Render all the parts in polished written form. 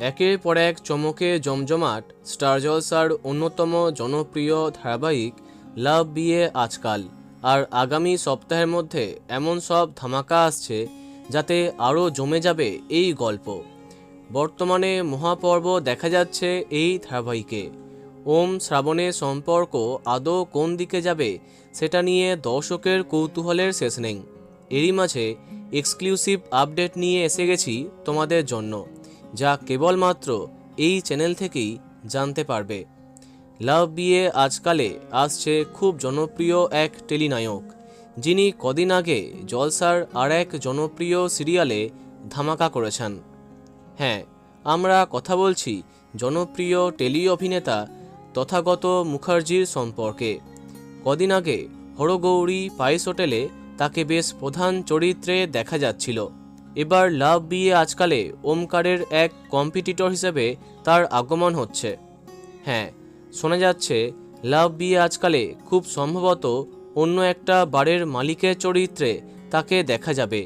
একের পর এক চমকে জমজমাট স্টার জলসার অন্যতম জনপ্রিয় ধারাবাহিক লাভ বিয়ে আজকাল। আর আগামী সপ্তাহের মধ্যে এমন সব ধামাকা আসছে যাতে আরও জমে যাবে এই গল্প। বর্তমানে মহাপর্ব দেখা যাচ্ছে এই ধারাবাহিকে। ওম শ্রাবণের সম্পর্ক আদৌ কোন দিকে যাবে সেটা নিয়ে দর্শকের কৌতূহলের শেষ নেই। এরই মাঝে এক্সক্লুসিভ আপডেট নিয়ে এসে গেছি তোমাদের জন্য, যা কেবলমাত্র এই চ্যানেল থেকেই জানতে পারবে। লাভ বিয়ে আজকালে আসছে খুব জনপ্রিয় এক টেলিনায়ক, যিনি কদিন আগে জলসার আর এক জনপ্রিয় সিরিয়ালে ধামাকা করেছেন। হ্যাঁ, আমরা কথা বলছি জনপ্রিয় টেলি অভিনেতা তথাগত মুখার্জির সম্পর্কে। কদিন আগে হরগৌরী পায়েস হোটেলে তাকে বেশ প্রধান চরিত্রে দেখা যাচ্ছিল। এবার লাভ বিয়ে আজকালে ওমকারের এক কম্পিটিটর হিসেবে তার আগমন হচ্ছে। হ্যাঁ, শোনা যাচ্ছে লাভ বিয়ে আজকালে খুব সম্ভবত অন্য একটা বারের মালিকের চরিত্রে তাকে দেখা যাবে,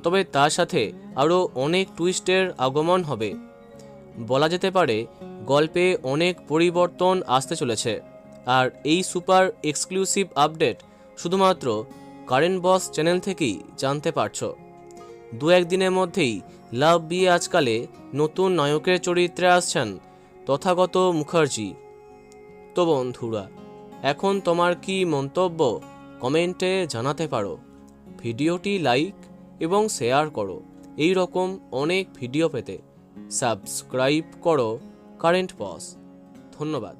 তবে তার সাথে আরও অনেক টুইস্টের আগমন হবে। বলা যেতে পারে গল্পে অনেক পরিবর্তন আসতে চলেছে। আর এই সুপার এক্সক্লুসিভ আপডেট শুধুমাত্র কারেন্ট বস চ্যানেল থেকেই জানতে পারছো। দু একদিনের মধ্যেই লাভ বিয়ে আজকালে নতুন নায়কের চরিত্রে আসছেন তথাগত মুখার্জি। তো বন্ধুরা, এখন তোমার কি মন্তব্য কমেন্টে জানাতে পারো। ভিডিওটি লাইক এবং শেয়ার করো। এই রকম অনেক ভিডিও পেতে সাবস্ক্রাইব করো কারেন্ট বস। ধন্যবাদ।